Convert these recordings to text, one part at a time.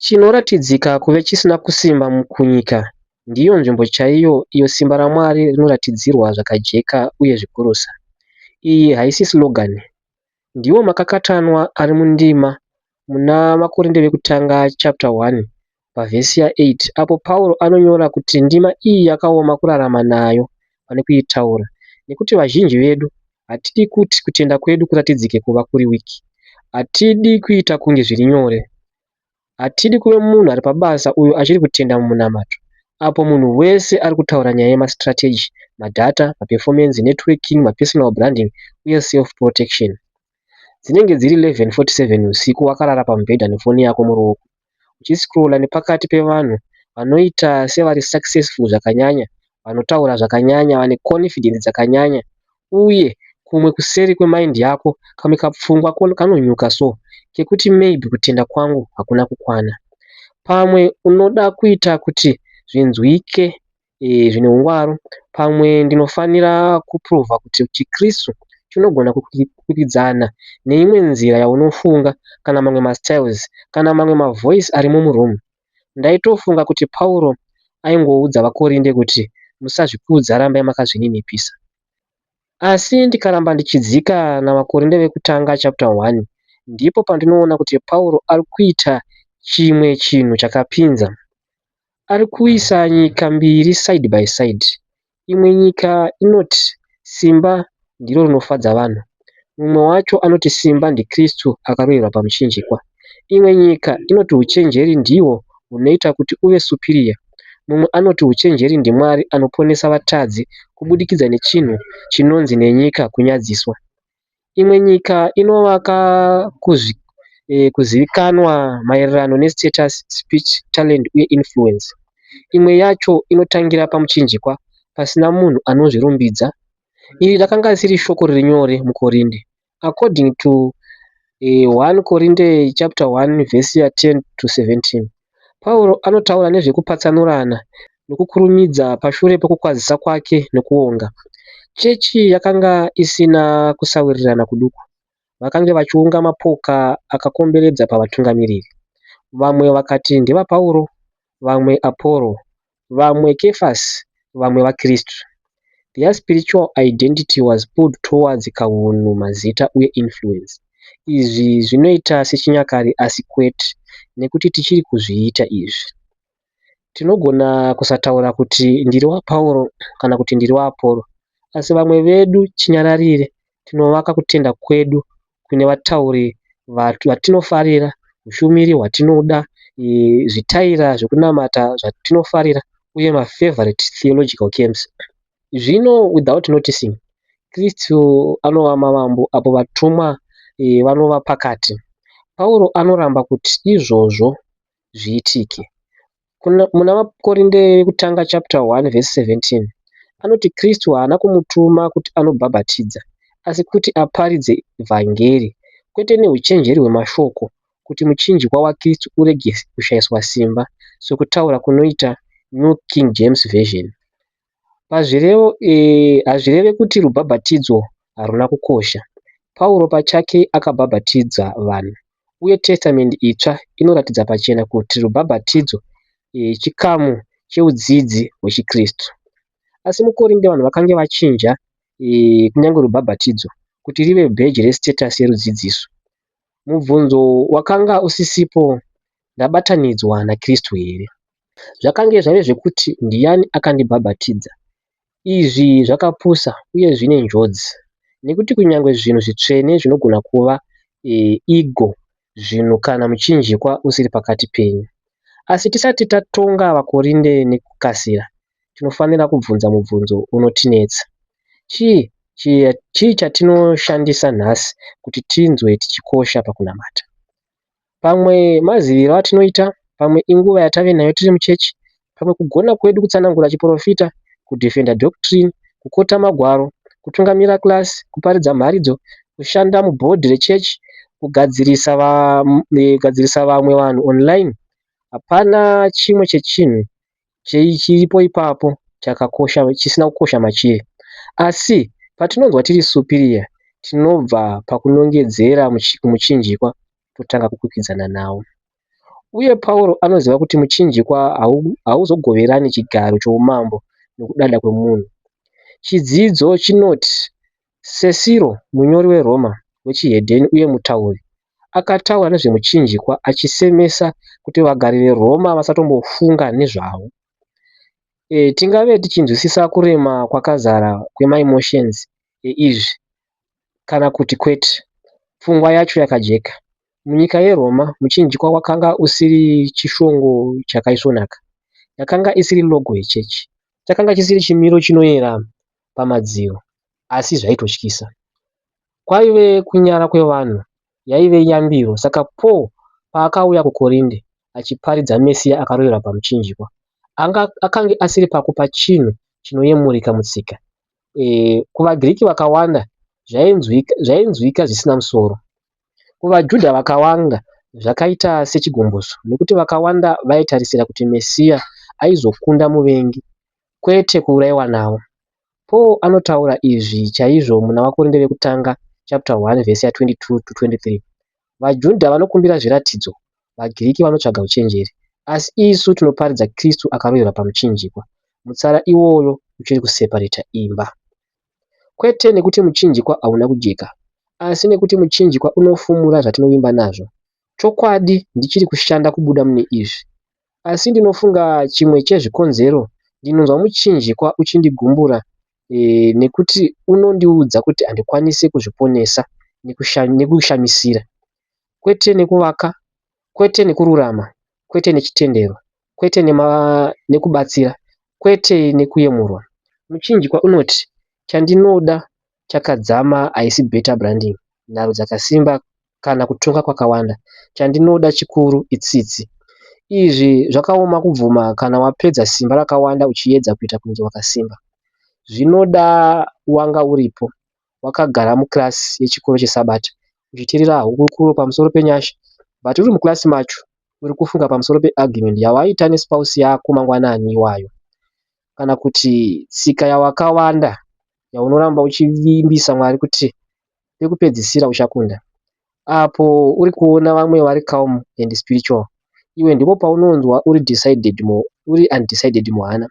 chinoratidzika kuve chisina kusimba kunyika ndiyo nzvimbo chaiyo iyo simba raMwari rinoratidzirwa zvakajeka uye zvikurusa. Iyi haisi slogan, ndiwo makakatanwa ari mundima muna Vakorinde vekutanga chapter 1 pavhesi ya8 apo Pauro anonyora kuti ndima iyi yakaoma kurarama nayo pane kuitaura, nekuti vazhinji vedu hatidi kuti kutenda kwedu kuratidzike kuva kuri wiki. Hatidi kuita kunge zviri nyore. Hatidi kuve munhu ari pabasa uyo achiri kutenda mumunamato, apo munhu wese ari kutaura nyaya yemastrategy, madata, maperformance, networking, mapersonal branding uye self protection. Dzinenge dziri 11:47 usiku wakarara pamubhedha nefoni yako muruoko, uchiscrolla nepakati pevanhu vanoita sevari successful zvakanyanya, vanotaura zvakanyanya, vane confidence dzakanyanya, uye kumwe kuseri kwemind yako kamwe kapfungwa kanonyuka so kekuti maybe kutenda kwangu hakuna kukwana. Pamwe unoda kuita kuti zvinzwike zvine ungwaru, pamwe ndinofanira kuprova kuti chiKristu chinogona kukwikwidzana neimwe nzira yaunofunga kana mamwe mastyles kana mamwe mavoice ari mumuroom. Ndaitofunga kuti Pauro aingoudza Vakorinde kuti musazvikudza, rambai makazvininipisa. Asi ndikaramba ndichidzika naVakorinde vekutanga chapter 1 ndipo pandinoona kuti Pauro ari kuita chimwe chinhu chakapinza. Ari kuisa nyika mbiri side by side. Imwe nyika inoti simba ndiro rinofadza vanhu, mumwe wacho anoti simba ndiKristu akaroverwa pamuchinjikwa. Imwe nyika inoti uchenjeri ndihwo hunoita kuti uve superior, mumwe anoti uchenjeri ndiMwari anoponesa vatadzi kubudikidza nechinhu chinonzi nenyika kunyadziswa. Imwe nyika inovaka kuzivikanwa maererano nestatus, speech, talent uye influence. Imwe yacho inotangira pamuchinjikwa pasina munhu anozvirumbidza. Iri rakanga risiri shoko riri nyore muKorinde. According to 1 Korinde chapter 1 verse ya 10 to 17, Pauro anotaura nezvekupatsanurana nokukurumidza pashure pekukwazisa kwake nekuonga. Chechi yakanga isina kusawirirana kuduku. Vakanga vachiunga mapoka akakomberedza pavatungamiriri. Vamwe vakati ndeva Pauro, vamwe Apollo, vamwe Kefasi, vamwe vaKristu. Their spiritual identity was pulled towards kaunhu, mazita uye influence. Izvi zvinoita sechinyakare asi kwete, nekuti tichiri kuzviita izvi. Tinogona kusataura kuti ndiri waPauro kana kuti ndiri waApollo, asi vamwe vedu chinyararire tinovaka kutenda kwedu kune vatauri vatinofarira, ushumiri hwatinoda, zvitaira zvekunamata zvatinofarira uye mafavorite theological camps. Zvino without noticing, Kristu anova mambo apo vatumwa vanova pakati. Pauro anoramba kuti izvozvo zviitike. Muna Vakorinde vekutanga chapter 1 verse 17 anoti Kristu haana kumutuma kuti anobhabhatidza, asi kuti aparidze vhangeri, kwete neuchenjeri hwemashoko, kuti muchinjikwa waKristu urege kushayiswa simba, sokutaura kunoita New King James Version. Hazvireve kuti rubhabhatidzo haruna kukosha. Pauro pachake akabhabhatidza vanhu, uye testamendi itsva inoratidza pachena kuti rubhabhatidzo chikamu cheudzidzi hwechiKristu. Asi muKorinde vanhu vakanga vachinja kunyange rubhabhatidzo kuti rive bheji restatus yerudzidziso. Mubvunzo wakanga usisipo, ndabatanidzwa naKristu here? Zvakange zvave zvekuti ndiani akandibhabhatidza? Izvi zvakapusa uye zvine njodzi, nekuti kunyange zvinhu zvitsvene zvinogona kuva ego zvinhu kana muchinjikwa usiri pakati penyu. Asi tisati tatonga Vakorinde nekukasira, tinofanira kubvunza mubvunzo unotinetsa. Chii chatinoshandisa nhasi kuti tinzwe tichikosha pakunamata? Pamwe maziviro atinoita, pamwe inguva yatave nayo tiri muchechi, pamwe kugona kwedu kutsanangura chiprofita, kudhifenda doctrine, kukota magwaro, kutungamira klasi, kuparidza mharidzo, kushanda mubhodhi rechechi, kugadzirisa vamwe vanhu online. Hapana chimwe chechinhu chiripo ipapo chakakosha, chisina kukosha machiri. Asi patinonzwa tiri superior, tinobva pakunongedzera kumuchinjikwa totanga kukwikwidzana nawo. uye Pauro anoziva kuti muchinjikwa hauzogoverani chigaro choumambo nokudada kwemunhu. Chidzidzo chinoti Ceciro, munyori weRoma wechihedheni uye mutauri, akataura nezvemuchinjikwa achisemesa kuti vagari veRoma vasatombofunga nezvavo. Tingave tichinzwisisa kurema kwakazara kwemaemotions eizvi kana kuti kwete. Pfungwa yacho yakajeka. Munyika yeRoma muchinjikwa wakanga usiri chishongo chakaisvonaka. Yakanga isiri logo yechechi. Chakanga chisiri chimiro chinoyera pamadziro, asi zvaitotyisa. Kwaive kunyara kwevanhu, yaive yambiro. Saka Paul paakauya kuKorinde achiparidza Mesiya akaroverwa pamuchinjikwa, akanga asiri pakupa chinhu chinoyemurika mutsika. KuvaGiriki vakawanda zvainzwika zvisina musoro. KuvaJudha vakawanda zvakaita sechigomboso, nekuti vakawanda vaitarisira kuti Mesiya aizokunda muvengi, kwete kuurayiwa nawo. Paul anotaura izvi chaizvo muna vaKorinde vekutanga chapter 1 vhesi ya22 to 23. VaJudha vanokumbira zviratidzo, vaGiriki vanotsvaga uchenjeri, asi isu tinoparidza Kristu akaroverwa pamuchinjikwa, mutsara iwoyo uchiri kusepareta imba. Kwete nekuti muchinjikwa hauna kujeka, asi nekuti muchinjikwa unofumura zvatinovimba nazvo. Chokwadi ndichiri kushanda kubuda mune izvi, asi ndinofunga chimwe chezvikonzero ndinonzwa muchinjikwa uchindigumbura nekuti unondiudza kuti handikwanisi kuzviponesa nekushamisira, kwete nekuvaka, kwete nekururama, kwete nechitendero, kwete nekubatsira, kwete nekuyemurwa. Muchinjikwa unoti chandinoda chakadzama haisi beta branding, nharo dzakasimba kana kutonga kwakawanda. Chandinoda chikuru itsitsi. Izvi zvakaoma kubvuma kana wapedza simba rakawanda uchiedza kuita kunge wakasimba. Zvinoda wanga uripo, wakagara mukirasi yechikoro cheSabata, uchitirira hukukuru pamusoro penyasha, but uri mukirasi macho uri kufunga pamusoro peargument yawaita nespouse yako mangwanani iwayo, kana kuti tsika yawakawanda yaunoramba uchivimbisa Mwari kuti pekupedzisira uchakunda. Apo uri kuona vamwe vari calm and spiritual, iwe ndipo paunonzwa uri undecided muhana.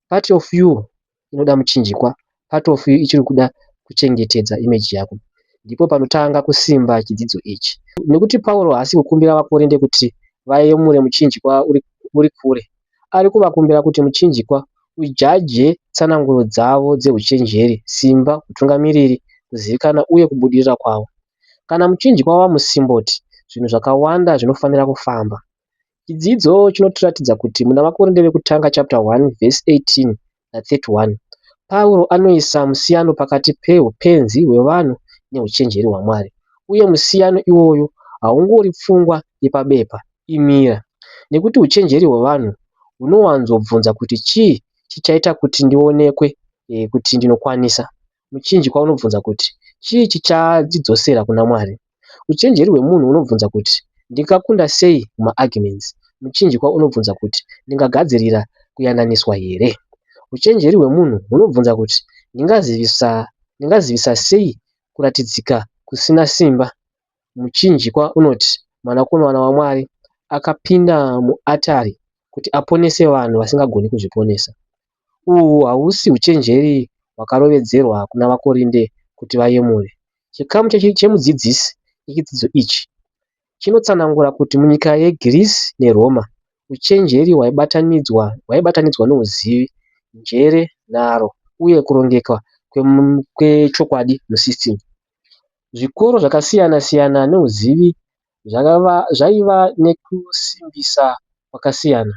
Part of you inoda muchinjikwa, part of you ichiri kuda kuchengetedza image yako. Ndipo panotanga kusimba chidzidzo ichi. Nekuti Pauro haasi kukumbira vaKorinde kuti vayemure muchinjikwa uri kure, ari kuvakumbira kuti muchinjikwa ujaje tsananguro dzavo dzeuchenjeri, simba, utungamiriri, kuzivikana uye kubudirira kwavo. Kana muchinjikwa wamusimboti, zvinhu zvakawanda zvinofanira kufamba. Chidzidzo chinotiratidza kuti muna vaKorinde vekutanga chapter 1 verse 18 na 31, Pauro anoisa musiyano pakati peupenzi hwevanhu neuchenjeri hwaMwari, uye musiyano iwoyo haungori pfungwa yepabepa, imira. Nekuti uchenjeri hwevanhu hunowanzobvunza kuti chii chichaita kuti ndionekwe kuti ndinokwanisa. Muchinjikwa unobvunza kuti chii chichadzidzosera kuna Mwari. Uchenjeri hwemunhu unobvunza kuti ndingakunda sei mumaarguments. Muchinjikwa unobvunza kuti ndingagadzirira kuyananiswa here. Uchenjeri hwemunhu hunobvunza kuti ndingazivisa sei kuratidzika kusina simba. Muchinjikwa unoti mwanakomana waMwari akapinda muatari kuti aponese vanhu vasingagoni kuzviponesa. Uhu hausi uchenjeri hwakarovedzerwa kuna vaKorinde kuti vayemure. Chikamu chemudzidzisi ichidzidzo ichi chinotsanangura kuti munyika yeGirisi neRoma uchenjeri hwaibatanidzwa nouzivi, njere, nharo uye kurongeka kwechokwadi musystem. Zvikoro zvakasiyana siyana neuzivi zvaiva nekusimbisa kwakasiyana,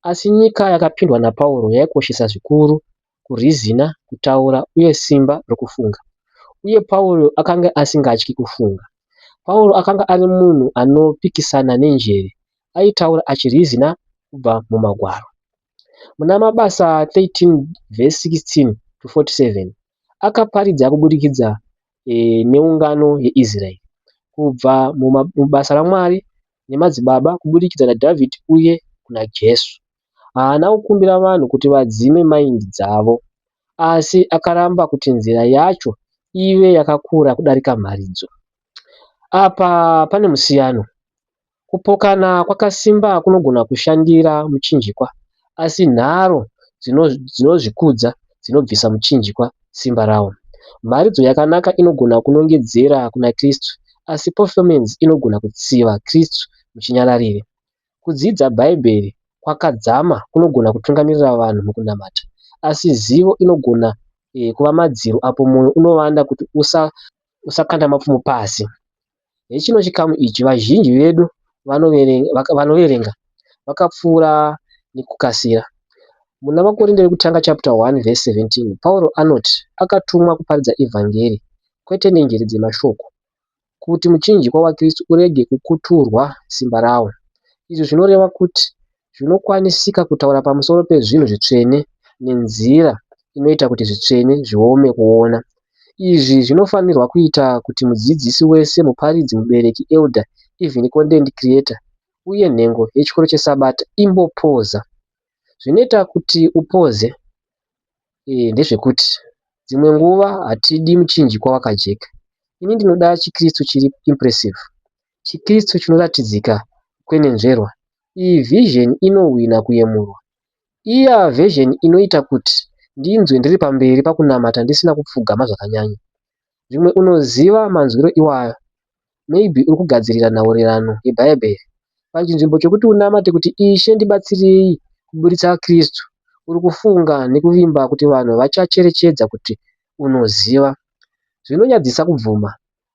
asi nyika yakapindwa naPauro yaikoshesa zvikuru kurizina, kutaura uye simba rokufunga. Uye Pauro akanga asingatyi kufunga. Pauro akanga ari munhu anopikisana nenjere, aitaura achirizina kubva mumagwaro. Muna Mabasa 13 verse 16 to 47 akaparidza kubudikidza neungano yeIsraeri, kubva mubasa raMwari nemadzibaba kubudikidza naDhavhidhi uye kuna Jesu. Haana kukumbira vanhu kuti vadzime maindi dzavo, asi akaramba kuti nzira yacho ive yakakura kudarika mharidzo. Apa pane musiyano. Kupokana kwakasimba kunogona kushandira muchinjikwa, asi nharo dzinozvikudza dzinobvisa muchinjikwa simba rawo. Mharidzo yakanaka inogona kunongedzera kuna Kristu, asi performance inogona kutsiva Kristu muchinyararire. Kudzidza Bhaibheri kwakadzama kunogona kutungamirira vanhu mukunamata, asi zivo inogona kuva madziro apo mwoyo unovanda kuti usakanda mapfumo pasi. Nechino chikamu ichi vazhinji vedu vanoverenga vakapfuura nekukasira. Muna Vakorinde vekutanga chapter 1 verse 17 Pauro anoti akatumwa kuparidza evhangeri kwete nenjere dzemashoko, kuti muchinjikwa waKristu urege kukuturwa simba rawo. Izvi zvinoreva kuti zvinokwanisika kutaura pamusoro pezvinhu zvitsvene nenzira inoita kuti zvitsvene zviome kuona. Izvi zvinofanirwa kuita kuti mudzidzisi wese, muparidzi, mubereki, elder, even content creator uye nhengo yechikoro chesabata imbopoza. Zvinoita kuti upoze ndezvekuti dzimwe nguva hatidi muchinjikwa wakajeka. Ini ndinoda chikristu chiri impressive, chikristu chinoratidzika kwenenzverwa. Iyi vision inowina kuyemurwa. Iya vision inoita kuti ndinzwe ndiri pamberi pakunamata ndisina kupfugama zvakanyanya. Zvimwe unoziva manzwiro iwayo, maybe uri kugadzirira nhaurirano yebhaibheri pachinzvimbo chokuti unamate kuti Ishe ndibatsirei kuburitsa Kristu, uri kufunga nekuvimba kuti vanhu vachacherechedza kuti unoziva. Zvinonyadzisa kubvuma,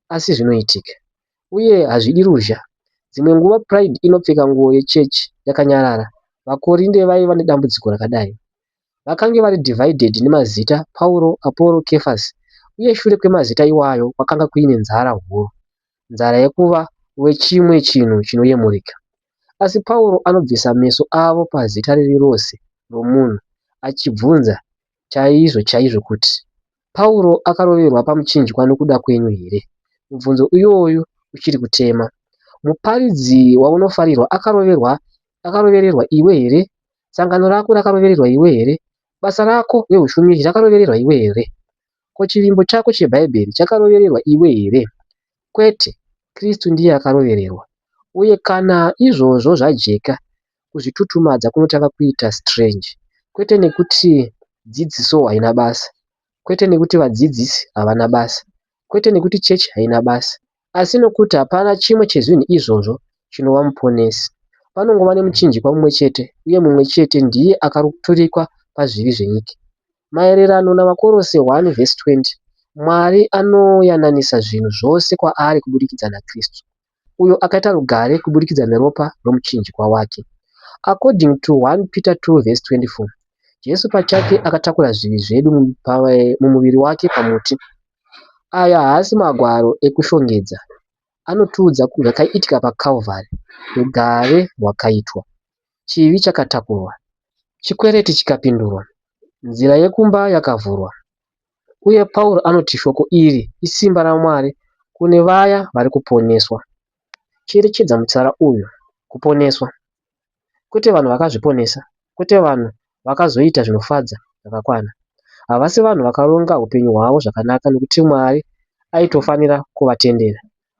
asi zvinoitika, uye hazvidi ruzha. Dzimwe nguva pride inopfeka nguo yechechi yakanyarara. Vakorinde vaiva nedambudziko rakadai. Vakange vari divided nemazita Pauro, Apollo, Kephas, uye shure kwemazita iwayo kwakanga kuine nzara huru, nzara yekuva wechimwe chinhu chinoyemurika. Asi Pauro anobvisa meso avo pazita riri rose romunhu, achibvunza chaizvo chaizvo kuti Pauro akaroverwa pamuchinjikwa nokuda kwenyu here? Mubvunzo iyoyu uchiri kutema. Muparidzi waunofarirwa akarovererwa iwe here? Sangano rako rakarovererwa iwe here? Basa rako reushumiri rakarovererwa iwe here? Ko, chivimbo chako chebhaibheri chakarovererwa iwe here? Kwete, Kristu ndiye akarovererwa. Uye kana izvozvo zvajeka, kuzvitutumadza kunotanga kuita strange. Kwete nekuti dzidziso haina basa, kwete nekuti vadzidzisi havana basa, kwete nekuti chechi haina basa, asi nokuti hapana chimwe chezvinhu izvozvo chinova muponesi. Panongova nemuchinjikwa mumwe chete, uye mumwe chete ndiye akaturikwa pazvivi zvenyika. Maererano naVakorose 1 verse 20, Mwari anoyananisa zvinhu zvose kwaari kubudikidza naKristu, uyo akaita rugare kubudikidza neropa romuchinjikwa wake. According to 1 Peter 2 verse 24, Jesu pachake akatakura zvivi zvedu mumuviri wake pamuti. Aya haasi magwaro ekushongedza, anotiudza zvakaitika paKalvari, rugare rwakaitwa, chivi chakatakurwa, chikwereti chikapindurwa, nzira yekumba yakavhurwa. Uye Pauro anoti shoko iri isimba raMwari kune vaya vari kuponeswa. Cherechedza mutsara uyu, kuponeswa, kwete vanhu vakazviponesa, kwete vanhu vakazoita zvinofadza zvakakwana. Havasi vanhu vakaronga upenyu hwavo zvakanaka nekuti Mwari aitofanira kuvatendera.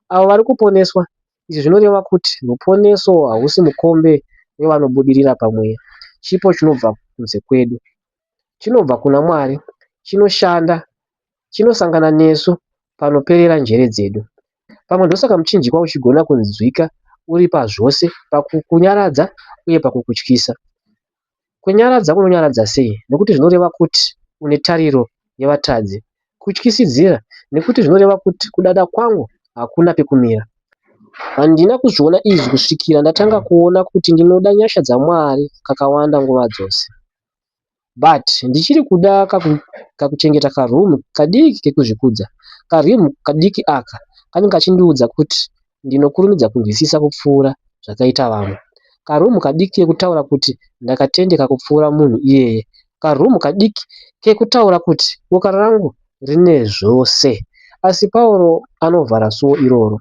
Avo vari kuponeswa, izvi zvinoreva kuti ruponeso hahusi mukombe wevanobudirira pamweya. Chipo chinobva kunze kwedu, chinobva kuna Mwari, chinoshanda, chinosangana nesu panoperera njere dzedu. Pamwe ndosaka muchinjikwa uchigona kunzwika uri pazvose, pakukunyaradza uye pakukutyisa. Kunyaradza kunonyaradza sei? Nekuti zvinoreva kuti une tariro yevatadzi. Kutyisidzira nekuti zvinoreva kuti kudada kwangu hakuna pekumira. Handina kuzviona izvi kusvikira ndatanga kuona kuti ndinoda nyasha dzaMwari kakawanda nguva dzose. But ndichiri kuda kakuchengeta karumu kadiki kekuzvikudza. Karumu kadiki aka kanenge kachindiudza kuti ndinokurumidza kunzwisisa kupfuura zvakaita vamwe. Karumu kadiki kekutaura kuti ndakatendeka kupfuura munhu iyeye. Karumu kadiki kekutaura kuti boka rangu rine zvose. Asi Pauro anovhara suo iroro.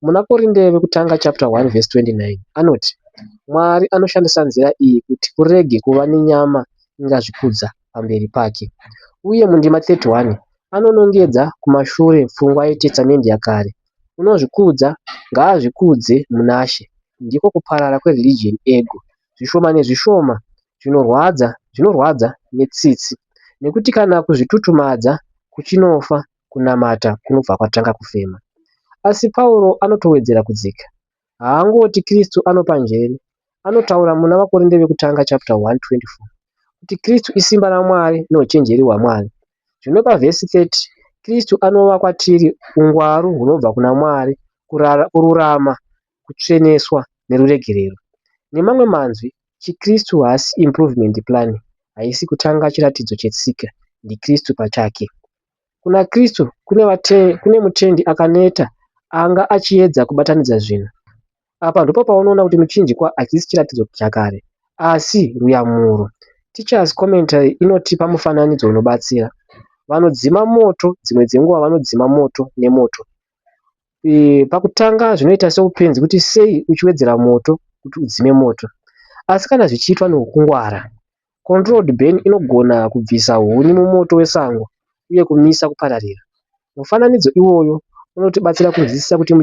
Muna Korinde vekutanga chapter 1 verse 29 anoti Mwari anoshandisa nzira iyi kuti kurege kuva nenyama ingazvikudza pamberi pake. Uye mundima 31 anonongedza kumashure pfungwa yeTestamendi yakare. Unozvikudza ngaazvikudze muna She, ndiko kuparara kwereligion ego. Zvishoma nezvishoma zvinorwadza netsitsi, nekuti kana kuzvitutumadza kuchinofa, kunamata kunobva kwatanga kufema. Asi Pauro anotowedzera kudzika. Haangoti Kristu anopa njere. Anotaura muna Vakorinde vekutanga chapter 1:24 kuti Kristu isimba raMwari nouchenjeri hwaMwari. Zvino pavhesi 30 Kristu anova kwatiri ungwaru hunobva kuna Mwari, kururama, kutsveneswa neruregerero. Nemamwe manzwi, chiKristu haasi improvement plan, haisi kutanga chiratidzo chetsika, ndiKristu pachake. Kuna Kristu kune mutendi akaneta anga achiedza kubatanidza zvinhu. Apa ndipo paunoona kuti muchinjikwa hachisi chiratidzo chakare, asi ruyamuro. Teachers commentary inotipa mufananidzo unobatsira. Vanodzima moto, dzimwe dzenguva vanodzima moto nemoto. Pakutanga zvinoita seupenzi kuti sei uchiwedzera moto kuti udzime moto, asi kana zvichiitwa nekungwara, controlled burn inogona kubvisa huni mumoto wesango uye kumisa kupararira. Mufananidzo iwoyo unotibatsira kunzwisisa kuti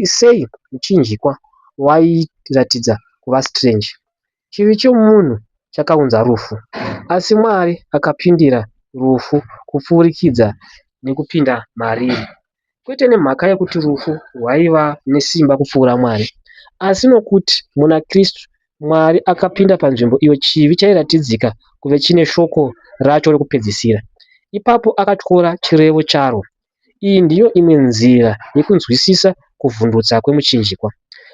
sei muchinjikwa wairatidza kuva strange. Chivi chomunhu chakaunza rufu, asi Mwari akapindira rufu kupfuurikidza nekupinda mariri. Kwete nemhaka yekuti rufu rwaiva nesimba kupfuura Mwari, asi nokuti muna Kristu Mwari akapinda panzvimbo iyo chivi chairatidzika kuve chine shoko racho rekupedzisira. Ipapo akatyora chirevo charo. Iyi ndiyo imwe nzira yekunzwisisa kuvhundutsa kwemuchinjikwa.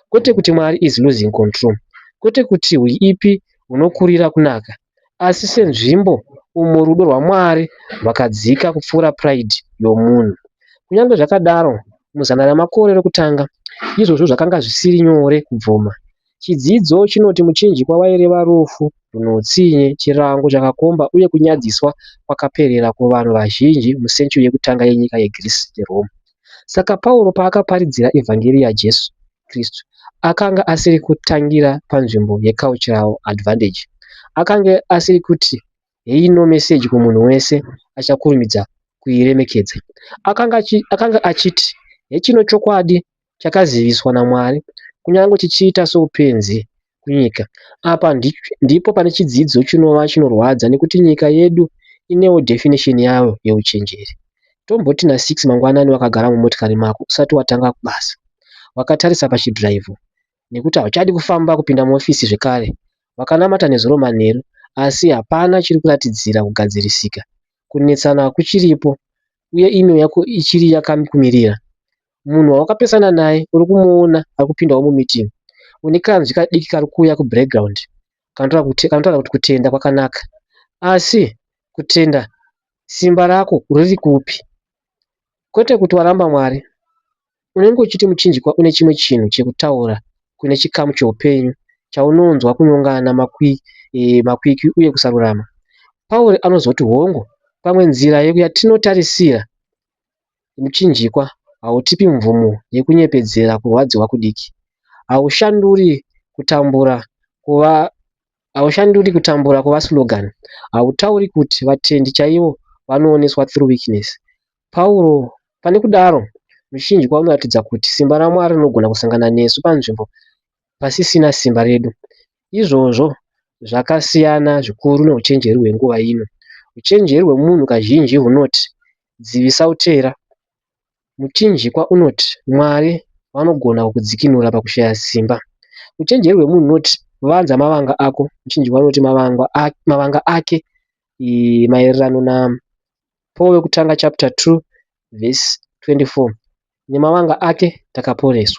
Kwete kuti Mwari is losing control, kwete kuti huipi hunokurira kunaka, asi senzvimbo umo rudo rwaMwari rwakadzika kupfuura pride yomunhu. Kunyange zvakadaro, muzana ramakore rekutanga, izvozvo zvakanga zvisiri nyore kubvuma. Chidzidzo chinoti muchinjikwa waireva rufu, runotsinye, chirango chakakomba uye kunyadziswa kwakaperera kuvanhu vazhinji musenchuri yekutanga yenyika yeGreece neRome. Saka Pauro paakaparidzira evhangeri yaJesu Kristu, akanga asiri kutangira panzvimbo yecultural advantage. Akanga asiri kuti heino meseji kumunhu wese achakurumidza kuiremekedza. Akanga achiti hechino chokwadi chakaziviswa naMwari, kunyange chichiita soupenzi kunyika. Apa ndipo pane chidzidzo chinova chinorwadza, nekuti nyika yedu inewo definition yayo yeuchenjeri. Tomboti na6 mangwanani wakagara mumotikari mako usati watanga kubasa, wakatarisa pachidhiraivho, nekuti hauchadi kufamba kupinda muofisi zvekare, wakanamata nezuro manheru, asi hapana chiri kuratidzira kugadzirisika. Kunetsana kuchiripo, uye email yako ichiri yakakumirira. Munhu wawakapesana naye uri kumuona ari kupindawo mumeeting, une kanzwi kadiki kari kuuya kubackground kanotaura kuti kutenda kwakanaka, asi kutenda simba rako riri kupi? Kwete kuti waramba Mwari, unenge uchiti muchinjikwa une chimwe chinhu chekutaura kune chikamu cheupenyu chaunonzwa kunyongana, makwikwi uye kusarurama. Pauro anozoti hongu, pamwe nzira yatinotarisira muchinjikwa hautipi mvumo yekunyepedzera kurwadziwa kudiki. Haushanduri kutambura kuva slogan. Hautauri kuti vatendi chaivo vanooneswa through weakness. Pauro, pane kudaro, muchinjikwa unoratidza kuti simba raMwari rinogona kusangana nesu panzvimbo pasisina simba redu. Izvozvo zvakasiyana zvikuru neuchenjeri hwenguva ino. Uchenjeri hwemunhu kazhinji hunoti dzivisa utera. Muchinjikwa unoti Mwari vanogona kukudzikinura pakushaya simba. Uchenjeri hwemunhu unoti vanza mavanga ako. Muchinjikwa unoti mavanga ake, maererano na Paul wekutanga chapter 2 verse 24, nemavanga ake takaporeswa.